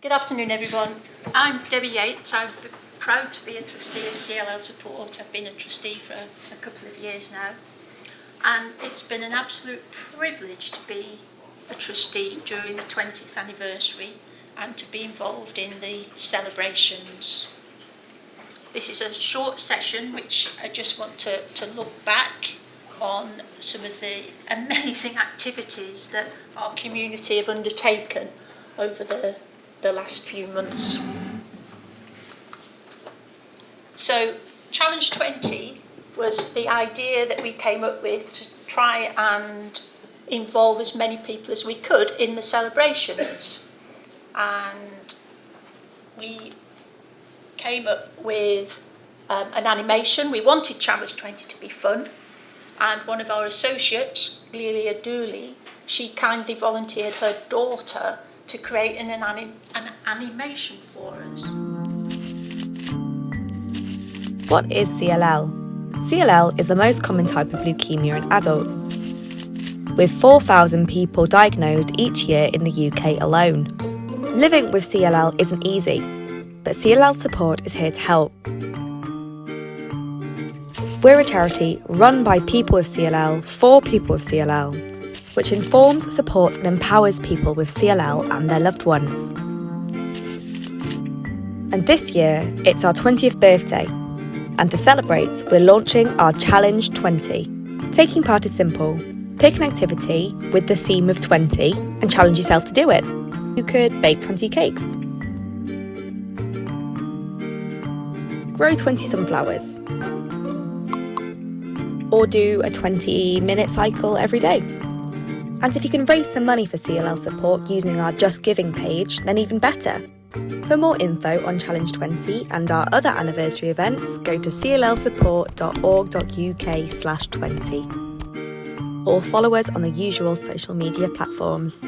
Good afternoon, everyone. I'm Debbie Yates. I'm proud to be a trustee of CLL Support. I've been a trustee for a couple of years now. And it's been an absolute privilege to be a trustee during the 20th anniversary and to be involved in the celebrations. This is a short session which I just want to look back on some of the amazing activities that our community have undertaken over the last few months. So Challenge 20 was the idea that we came up with to try and involve as many people as we could in the celebrations. And we came up with an animation. We wanted Challenge 20 to be fun. And one of our associates, Lelia Dooley, she kindly volunteered her daughter to create an animation for us. What is CLL? CLL is the most common type of leukemia in adults, with 4,000 people diagnosed each year in the UK alone. Living with CLL isn't easy, but CLL Support is here to help. We're a charity run by people with CLL for people with CLL, which informs, supports and empowers people with CLL and their loved ones. And this year, it's our 20th birthday, and to celebrate, we're launching our Challenge 20. Taking part is simple. Pick an activity with the theme of 20 and challenge yourself to do it. You could bake 20 cakes, grow 20 sunflowers, or do a 20-minute cycle every day. And if you can raise some money for CLL Support using our Just Giving page, then even better. For more info on Challenge 20 and our other anniversary events, go to cllsupport.org.uk/20 or follow us on the usual social media platforms.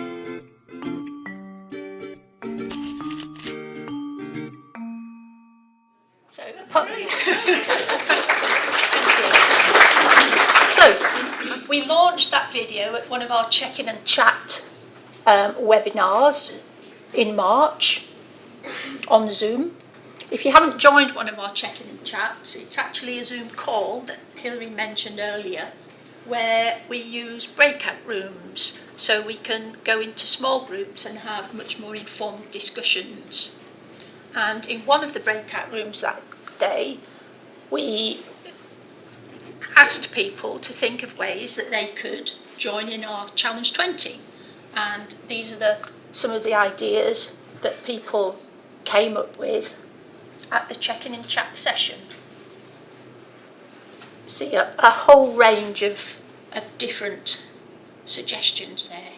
So, we launched that video at one of our check-in and chat webinars in March on Zoom. If you haven't joined one of our check-in and chats, it's actually a Zoom call that Hilary mentioned earlier, where we use breakout rooms so we can go into small groups and have much more informed discussions. And in one of the breakout rooms that day, we asked people to think of ways that they could join in our Challenge 20. And these are some of the ideas that people came up with at the check-in and chat session. See a whole range of different suggestions there.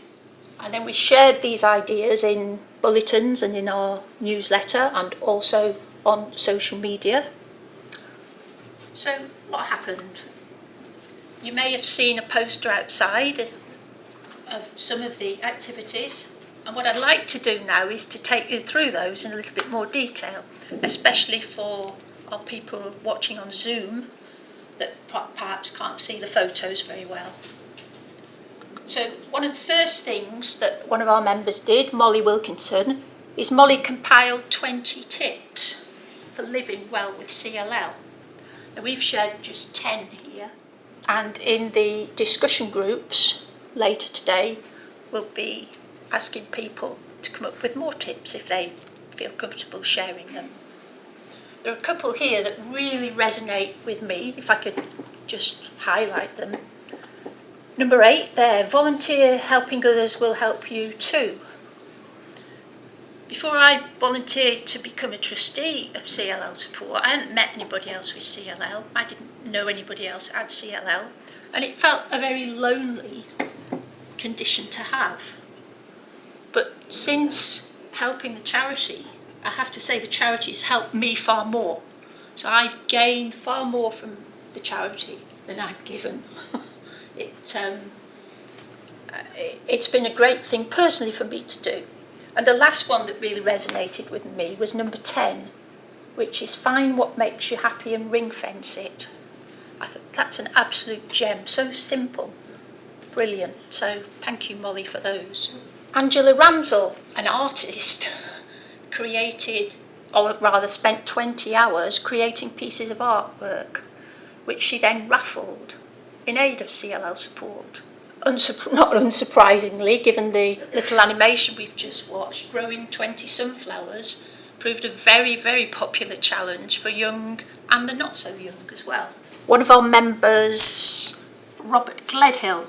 And then we shared these ideas in bulletins and in our newsletter and also on social media. So what happened? You may have seen a poster outside of some of the activities, and what I'd like to do now is to take you through those in a little bit more detail, especially for our people watching on Zoom that perhaps can't see the photos very well. So one of the first things that one of our members did, Molly Wilkinson, is Molly compiled 20 tips for living well with CLL. Now we've shared just 10 here. And in the discussion groups later today, we'll be asking people to come up with more tips if they feel comfortable sharing them. There are a couple here that really resonate with me, if I could just highlight them. Number 8 there, volunteer helping others will help you too. Before I volunteered to become a trustee of CLL Support, I hadn't met anybody else with CLL. I didn't know anybody else had CLL, and it felt a very lonely condition to have. But since helping the charity, I have to say the charity has helped me far more. So I've gained far more from the charity than I've given. It's been a great thing personally for me to do. And the last one that really resonated with me was number 10, which is find what makes you happy and ring fence it. I thought that's an absolute gem, so simple, brilliant. So thank you, Molly, for those. Angela Ramsell, an artist, created, or rather spent 20 hours creating pieces of artwork, which she then raffled in aid of CLL support. Not unsurprisingly, given the little animation we've just watched, growing 20 sunflowers proved a very, very popular challenge for young and the not so young as well. One of our members, Robert Gledhill,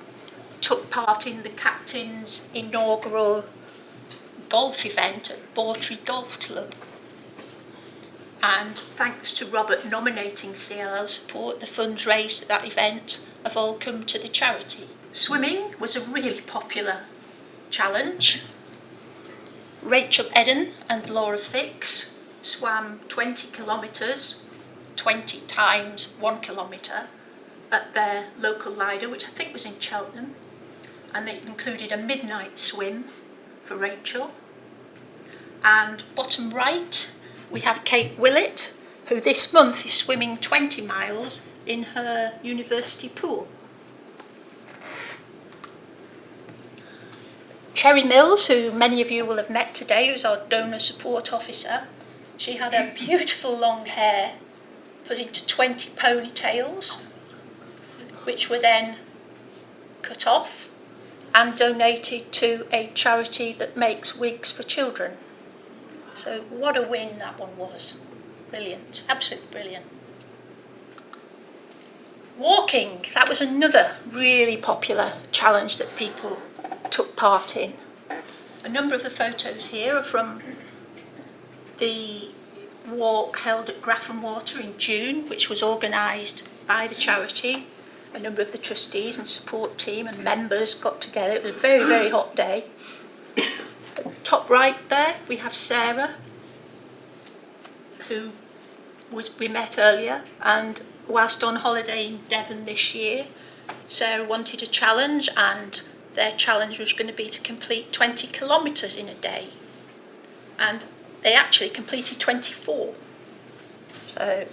took part in the captain's inaugural golf event at Bawtry Golf Club. And thanks to Robert nominating CLL support, the funds raised at that event have all come to the charity. Swimming was a really popular challenge. Rachel Eden and Laura Fix swam 20 kilometres, 20 times 1 kilometre, at their local Lido, which I think was in Cheltenham, and they included a midnight swim for Rachel. And bottom right, we have Kate Willett, who this month is swimming 20 miles in her university pool. Cherry Mills, who many of you will have met today, who's our donor support officer, she had her beautiful long hair put into 20 ponytails, which were then cut off and donated to a charity that makes wigs for children. So what a win that one was. Brilliant, absolutely brilliant. Walking, that was another really popular challenge that people took part in. A number of the photos here are from the walk held at Grafham Water in June, which was organised by the charity. A number of the trustees and support team and members got together. It was a very, very hot day. Top right there, we have Sarah, who we met earlier, and whilst on holiday in Devon this year, Sarah wanted a challenge, and their challenge was going to be to complete 20 kilometres in a day. And they actually completed 24. So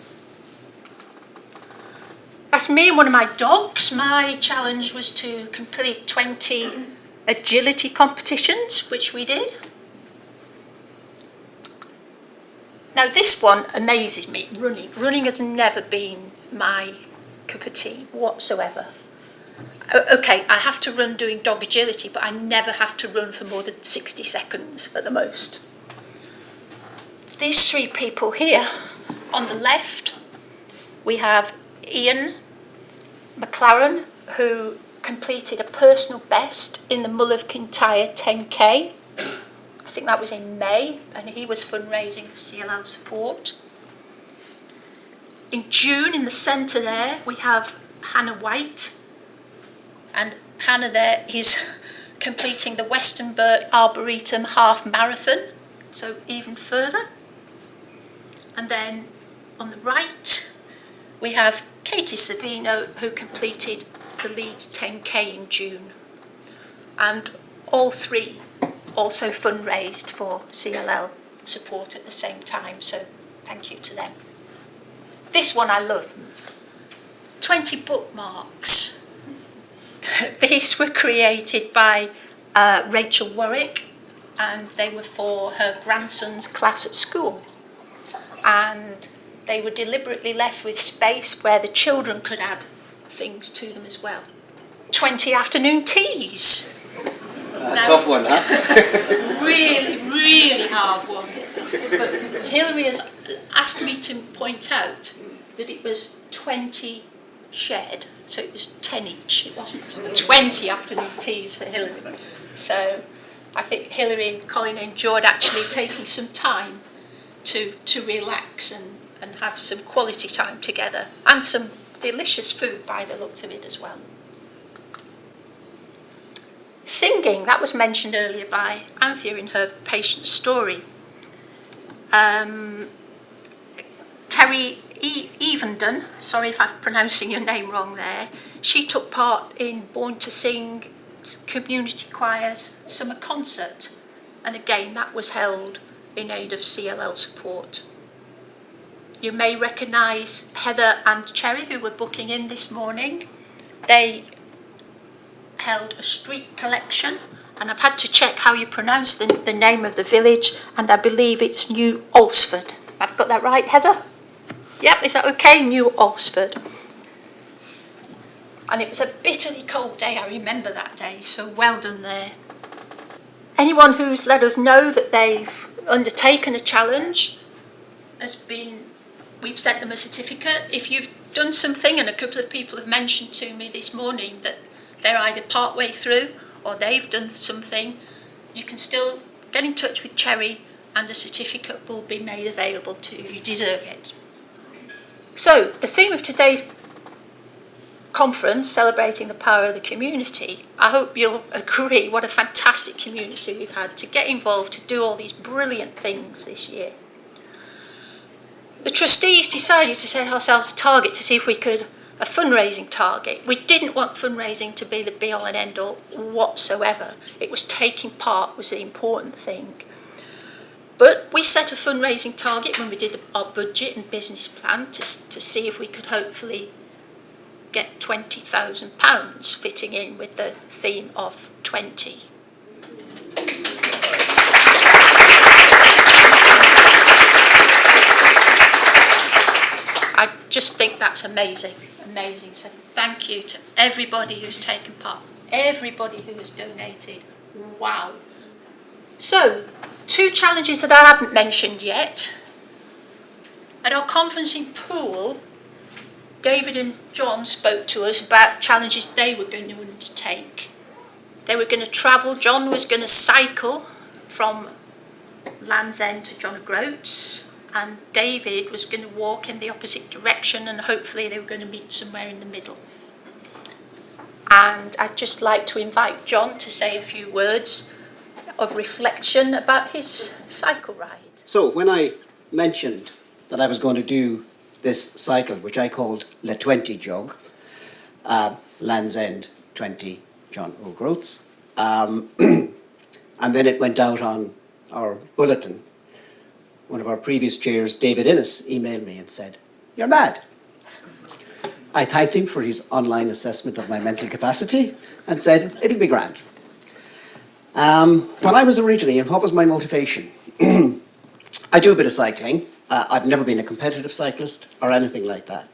that's me and one of my dogs. My challenge was to complete 20 agility competitions, which we did. Now this one amazes me, running. Running has never been my cup of tea whatsoever. Okay, I have to run doing dog agility, but I never have to run for more than 60 seconds at the most. These three people here, on the left, we have Ian McLaren, who completed a personal best in the Mull of Kintyre 10K. I think that was in May, and he was fundraising for CLL support. In June, in the centre there, we have Hannah White, and Hannah there is completing the Westonbirt Arboretum half marathon, so even further. And then on the right, we have Katie Savino, who completed the Leeds 10K in June. And all three also fundraised for CLL support at the same time, so thank you to them. This one I love. 20 bookmarks. These were created by Rachel Warwick, and they were for her grandson's class at school. And they were deliberately left with space where the children could add things to them as well. 20 afternoon teas. Tough one, huh? Really, really hard one. But Hilary has asked me to point out that it was 20 shared, so it was 10 each. It wasn't 20 afternoon teas for Hilary. So I think Hilary and Colin enjoyed actually taking some time to relax and have some quality time together, and some delicious food by the looks of it as well. Singing, that was mentioned earlier by Anthea in her patient story. Kerry Evendon, sorry if I'm pronouncing your name wrong there, she took part in Born to Sing Community Choir's summer concert, and again that was held in aid of CLL support. You may recognise Heather and Cherry, who were booking in this morning. They held a street collection and I've had to check how you pronounce the name of the village, and I believe it's New Alresford. I've got that right, Heather? Yep, is that okay? New Alresford. And it was a bitterly cold day, I remember that day, so well done there. Anyone who's let us know that they've undertaken a challenge we've sent them a certificate. If you've done something, and a couple of people have mentioned to me this morning that they're either part way through or they've done something, you can still get in touch with Cherry and a certificate will be made available to you. You deserve it. So, the theme of today's conference, Celebrating the Power of the Community, I hope you'll agree what a fantastic community we've had to get involved, to do all these brilliant things this year. The trustees decided to set ourselves a target to see if we could, a fundraising target. We didn't want fundraising to be the be-all and end-all whatsoever. It was taking part was the important thing. But we set a fundraising target when we did our budget and business plan to see if we could hopefully get £20,000 fitting in with the theme of 20. I just think that's amazing. So thank you to everybody who's taken part, everybody who has donated. Wow. So, 2 challenges that I haven't mentioned yet. At our conference in Poole, David and John spoke to us about challenges they were going to undertake. They were going to travel. John was going to cycle from Land's End to John O'Groats, and David was going to walk in the opposite direction, and hopefully they were going to meet somewhere in the middle. And I'd just like to invite John to say a few words of reflection about his cycle ride. So when I mentioned that I was going to do this cycle, which I called Le 20 Jog, Land's End 20 John O'Groats, and then it went out on our bulletin. One of our previous chairs, David Innes, emailed me and said, "You're mad." I thanked him for his online assessment of my mental capacity and said, "It'll be grand." When I was originally, and what was my motivation? I do a bit of cycling. I've never been a competitive cyclist or anything like that.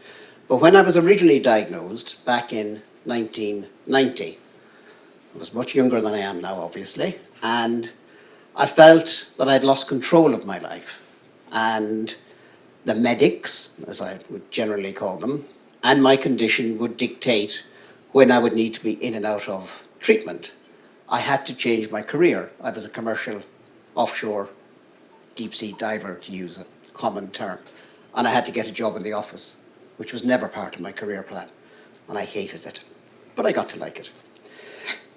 But when I was originally diagnosed back in 1990, I was much younger than I am now, obviously, and I felt that I'd lost control of my life. And the medics, as I would generally call them, and my condition would dictate when I would need to be in and out of treatment. I had to change my career. I was a commercial offshore deep sea diver, to use a common term, and I had to get a job in the office, which was never part of my career plan, and I hated it, but I got to like it.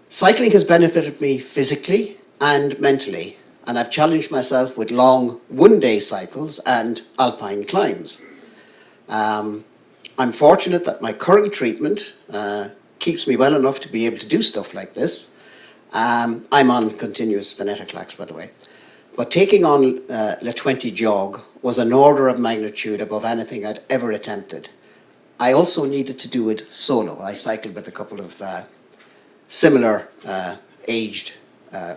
Cycling has benefited me physically and mentally, and I've challenged myself with long one-day cycles and alpine climbs. I'm fortunate that my current treatment keeps me well enough to be able to do stuff like this. I'm on continuous venetoclax, by the way. But taking on Le 20 Jog was an order of magnitude above anything I'd ever attempted. I also needed to do it solo. I cycled with a couple of similar aged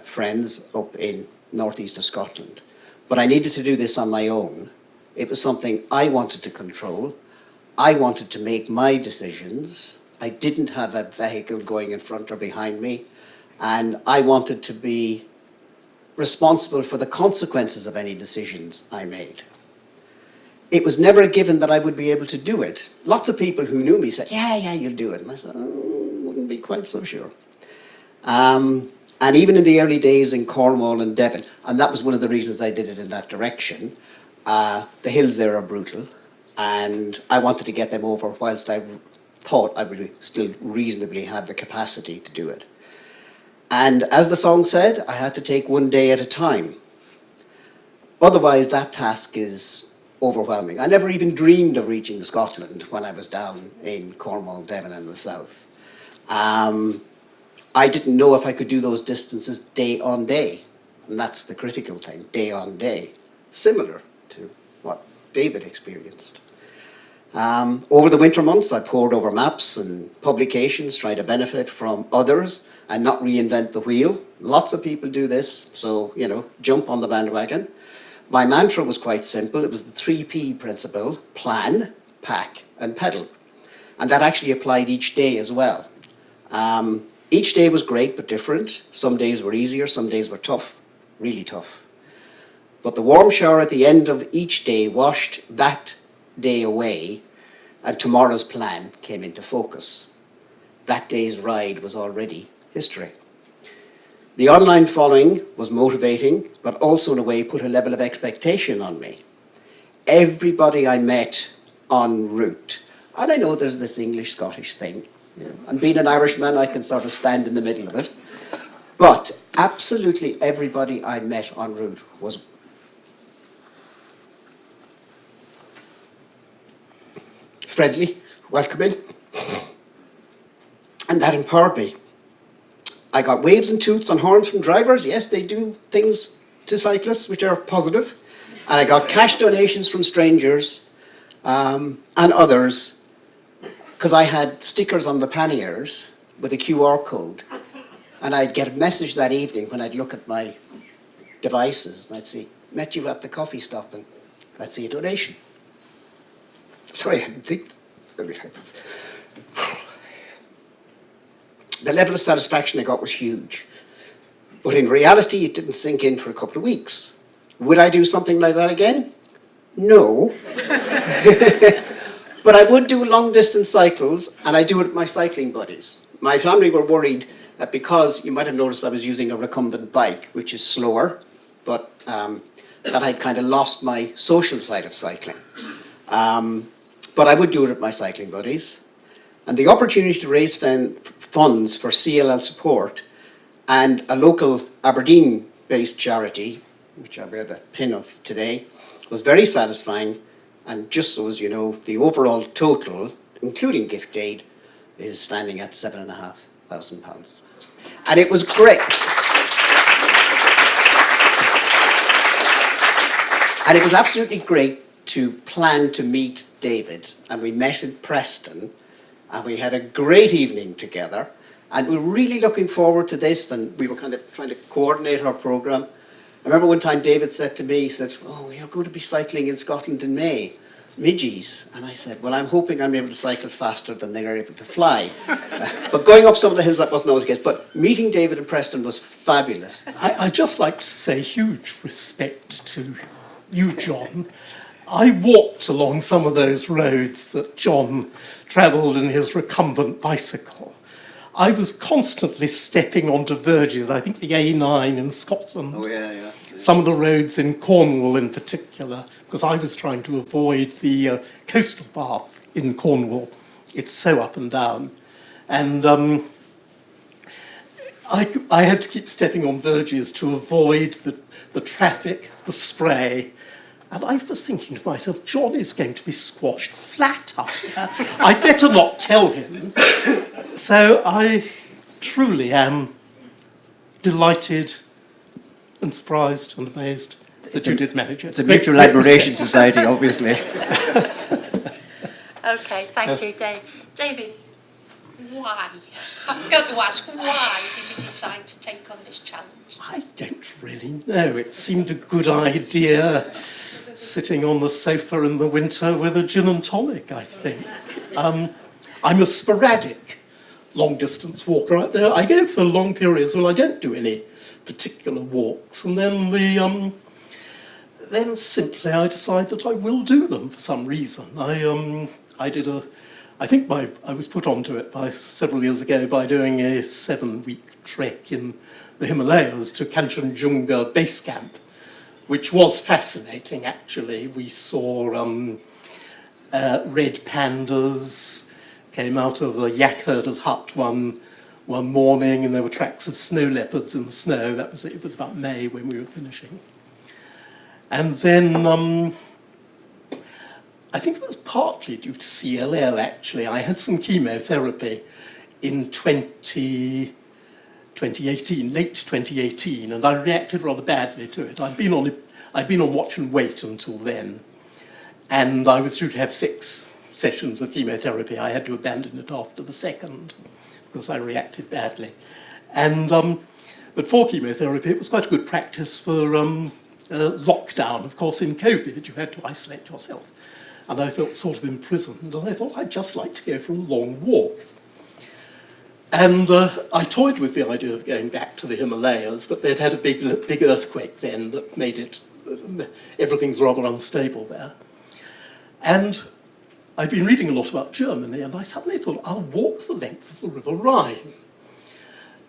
friends up in northeast of Scotland. But I needed to do this on my own. It was something I wanted to control. I wanted to make my decisions. I didn't have a vehicle going in front or behind me. And I wanted to be responsible for the consequences of any decisions I made. It was never a given that I would be able to do it. Lots of people who knew me said, yeah, you'll do it. And I said, wouldn't be quite so sure. And even in the early days in Cornwall and Devon, and that was one of the reasons I did it in that direction, the hills there are brutal, and I wanted to get them over whilst I thought I would still reasonably have the capacity to do it. And as the song said, I had to take one day at a time. Otherwise, that task is overwhelming. I never even dreamed of reaching Scotland when I was down in Cornwall, Devon and the south. I didn't know if I could do those distances day on day. And that's the critical thing, day on day. Similar to what David experienced. Over the winter months, I pored over maps and publications, trying to benefit from others and not reinvent the wheel. Lots of people do this, so, you know, jump on the bandwagon. My mantra was quite simple. It was the 3P principle: plan, pack, and pedal. And that actually applied each day as well. Each day was great but different. Some days were easier, some days were tough, really tough. But the warm shower at the end of each day washed that day away, and tomorrow's plan came into focus. That day's ride was already history. The online following was motivating, but also in a way put a level of expectation on me. Everybody I met en route, and I know there's this English-Scottish thing, you know, and being an Irishman, I can sort of stand in the middle of it, but absolutely everybody I met en route was friendly, welcoming, and that empowered me. I got waves and toots and horns from drivers. Yes, they do things to cyclists which are positive. And I got cash donations from strangers and others, because I had stickers on the panniers with a QR code. And I'd get a message that evening when I'd look at my devices and I'd see, met you at the coffee stop, and I'd see a donation. Sorry, I didn't think. The level of satisfaction I got was huge. But in reality, it didn't sink in for a couple of weeks. Would I do something like that again? No. But I would do long distance cycles, and I do it with my cycling buddies. My family were worried that because, you might have noticed I was using a recumbent bike, which is slower, but that I'd kind of lost my social side of cycling. But I would do it with my cycling buddies. And the opportunity to raise funds for CLL support and a local Aberdeen-based charity, which I wear the pin of today, was very satisfying. And just so as you know, the overall total, including gift aid, is standing at £7,500. And it was great. And it was absolutely great to plan to meet David. And we met in Preston, and we had a great evening together. And we were really looking forward to this, and we were kind of trying to coordinate our programme. I remember one time David said to me, he said, "Oh, you're going to be cycling in Scotland in May, midges." And I said, "Well, I'm hoping I'm able to cycle faster than they are able to fly." But going up some of the hills, that wasn't always the case. But meeting David in Preston was fabulous. I'd just like to say huge respect to you, John. I walked along some of those roads that John travelled in his recumbent bicycle. I was constantly stepping onto verges, I think the A9 in Scotland. Oh, yeah. Some of the roads in Cornwall in particular, because I was trying to avoid the coastal path in Cornwall. It's so up and down. And I had to keep stepping on verges to avoid the traffic, the spray. And I was thinking to myself, John is going to be squashed flat up here. I'd better not tell him. So I truly am delighted and surprised and amazed that you did manage it. It's a mutual admiration society, obviously. Okay, thank you, Dave. David, why? I'm going to ask, why did you decide to take on this challenge? I don't really know. It seemed a good idea, sitting on the sofa in the winter with a gin and tonic, I think. I'm a sporadic long-distance walker. I go for long periods when I don't do any particular walks, and then then simply I decide that I will do them for some reason. I was put onto it by several years ago by doing a 7-week trek in the Himalayas to Kanchenjunga base camp, which was fascinating, actually. We saw red pandas, came out of a yak herder's hut one morning, and there were tracks of snow leopards in the snow. It was about May when we were finishing. And then I think it was partly due to CLL, actually. I had some chemotherapy in 2018, late 2018, and I reacted rather badly to it. I'd been on watch and wait until then, and I was due to have 6 sessions of chemotherapy. I had to abandon it after the second because I reacted badly. And but for chemotherapy, it was quite a good practice for lockdown. Of course, in COVID, you had to isolate yourself. And I felt sort of imprisoned, and I thought I'd just like to go for a long walk. And I toyed with the idea of going back to the Himalayas, but they'd had a big earthquake then that made it, everything's rather unstable there. And I'd been reading a lot about Germany, and I suddenly thought, I'll walk the length of the River Rhine.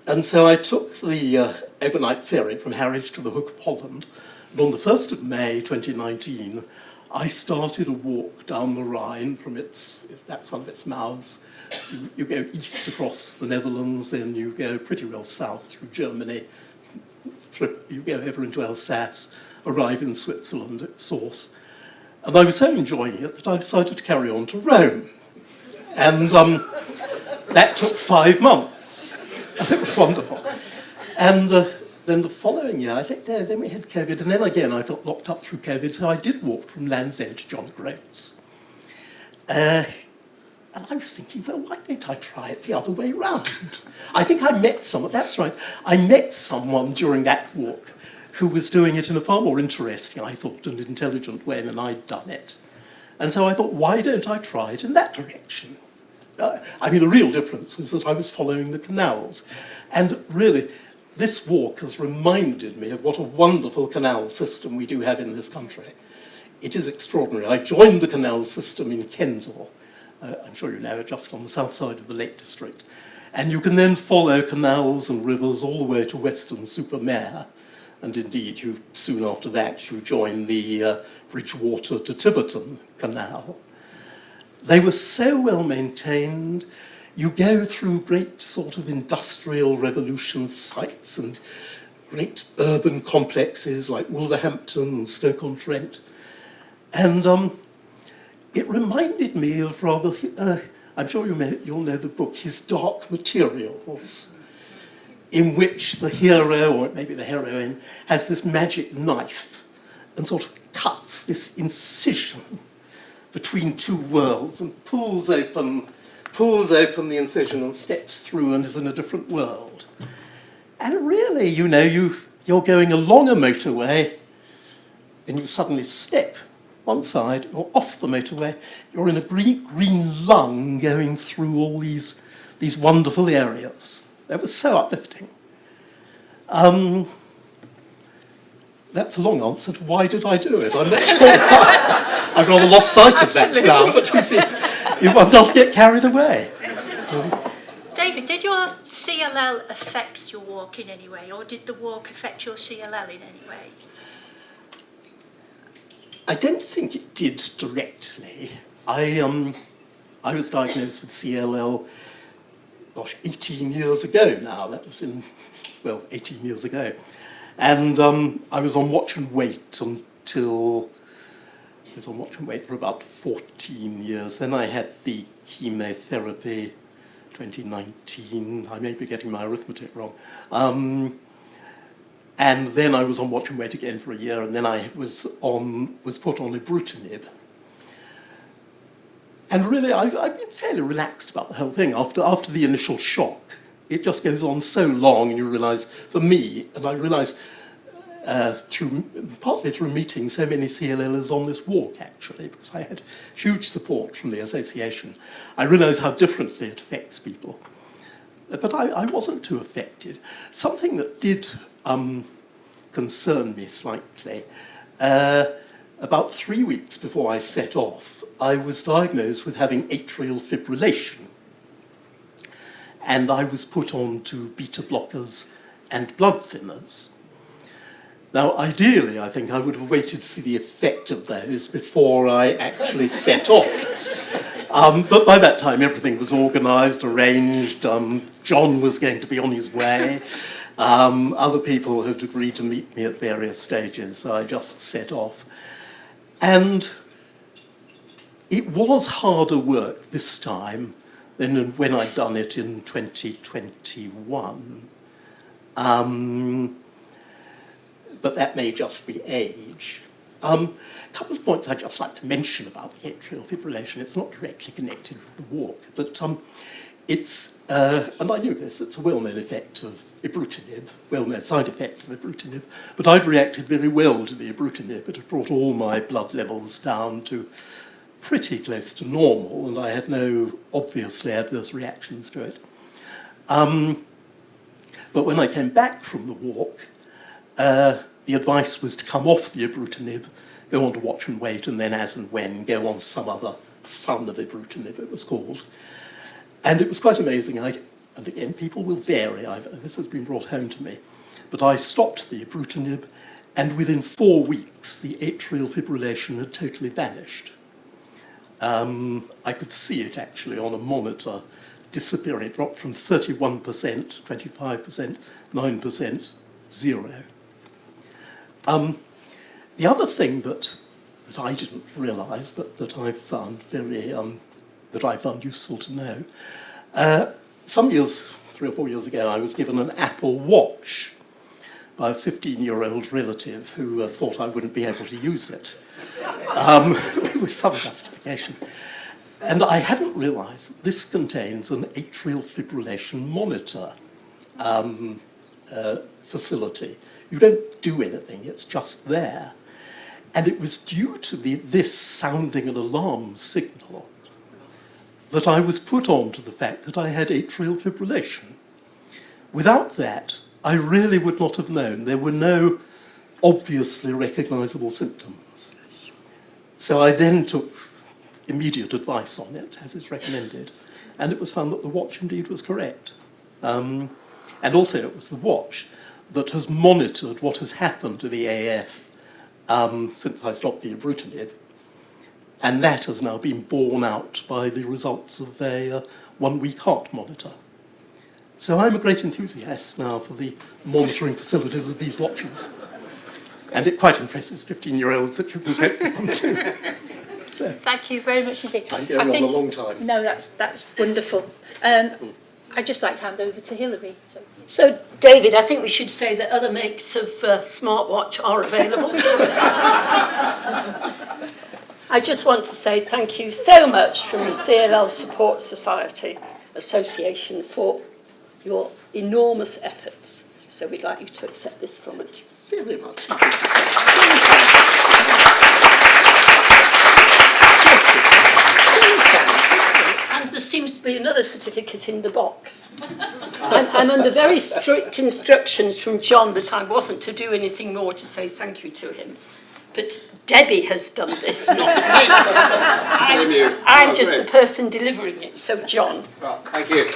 And so I took the overnight ferry from Harwich to the Hook of Holland, and on the 1st of May 2019, I started a walk down the Rhine from that's one of its mouths. You go east across the Netherlands, then you go pretty well south through Germany, you go over into Alsace, arrive in Switzerland at Source. And I was so enjoying it that I decided to carry on to Rome. And that took 5 months. And it was wonderful. And then the following year, I think then we had COVID, and then again I felt locked up through COVID, so I did walk from Land's End to John O'Groats. And I was thinking, well, why don't I try it the other way round? I think I met someone, that's right, I met someone during that walk who was doing it in a far more interesting, I thought, and intelligent way than I'd done it. And so I thought, why don't I try it in that direction? I mean, the real difference was that I was following the canals. And really, this walk has reminded me of what a wonderful canal system we do have in this country. It is extraordinary. I joined the canal system in Kendal. I'm sure you know, just on the south side of the Lake District. And you can then follow canals and rivers all the way to Weston-super-Mare. And indeed, soon after that, you join the Bridgewater to Tiverton Canal. They were so well maintained. You go through great sort of industrial revolution sites and great urban complexes like Wolverhampton and Stoke-on-Trent. And it reminded me of rather, I'm sure you'll know the book, His Dark Materials, in which the hero, or maybe the heroine, has this magic knife and sort of cuts this incision between two worlds and pulls open the incision and steps through and is in a different world. And really, you know, you're going along a motorway and you suddenly step one side, you're off the motorway, you're in a green lung going through all these wonderful areas. That was so uplifting. That's a long answer to why did I do it? I'm not sure why. I've rather lost sight of that now, but you see, one does get carried away. David, did your CLL affect your walk in any way, or did the walk affect your CLL in any way? I don't think it did directly. I was diagnosed with CLL, 18 years ago now. That was 18 years ago. And I was on watch and wait until, I was on watch and wait for about 14 years. Then I had the chemotherapy, 2019. I may be getting my arithmetic wrong. And then I was on watch and wait again for a year, and then I was put on ibrutinib. And really, I've been fairly relaxed about the whole thing after the initial shock. It just goes on so long, and you realise, for me, and I realise partly through meeting so many CLLers on this walk, actually, because I had huge support from the association, I realise how differently it affects people. But I wasn't too affected. Something that did concern me slightly, about 3 weeks before I set off, I was diagnosed with having atrial fibrillation. And I was put on to beta blockers and blood thinners. Now, ideally, I think I would have waited to see the effect of those before I actually set off. But by that time, everything was organised, arranged. John was going to be on his way. Other people had agreed to meet me at various stages, so I just set off. And it was harder work this time than when I'd done it in 2021. But that may just be age. A couple of points I'd just like to mention about the atrial fibrillation. It's not directly connected with the walk, but it's, and I knew this, it's a well-known effect of ibrutinib, well-known side effect of ibrutinib, but I'd reacted very well to the ibrutinib. It had brought all my blood levels down to pretty close to normal, and I had no obviously adverse reactions to it. But when I came back from the walk, the advice was to come off the ibrutinib, go on to watch and wait, and then as and when go on to some other son of ibrutinib, it was called. And it was quite amazing. And again, people will vary. This has been brought home to me. But I stopped the ibrutinib, and within 4 weeks, the atrial fibrillation had totally vanished. I could see it actually on a monitor disappearing. It dropped from 31%, 25%, 9%, 0. The other thing that I didn't realise, but that I found useful to know, some years, 3 or 4 years ago, I was given an Apple Watch by a 15-year-old relative who thought I wouldn't be able to use it, with some justification. And I hadn't realised that this contains an atrial fibrillation monitor facility. You don't do anything, it's just there. And it was due to this sounding an alarm signal that I was put on to the fact that I had atrial fibrillation. Without that, I really would not have known. There were no obviously recognisable symptoms. So I then took immediate advice on it, as is recommended, and it was found that the watch indeed was correct. And also it was the watch that has monitored what has happened to the AF since I stopped the ibrutinib, and that has now been borne out by the results of a 1-week heart monitor. So I'm a great enthusiast now for the monitoring facilities of these watches, and it quite impresses 15-year-olds that you can cope with them too. So, Thank you very much indeed. I'm going on a long time. No, that's wonderful. I'd just like to hand over to Hilary. So, David, I think we should say that other makes of smartwatch are available. I just want to say thank you so much from the CLL Support Society Association for your enormous efforts. So we'd like you to accept this from us. Very much. And there seems to be another certificate in the box. I'm under very strict instructions from John that I wasn't to do anything more to say thank you to him. But Debbie has done this, not me. I'm just the person delivering it, so John. Well, thank you.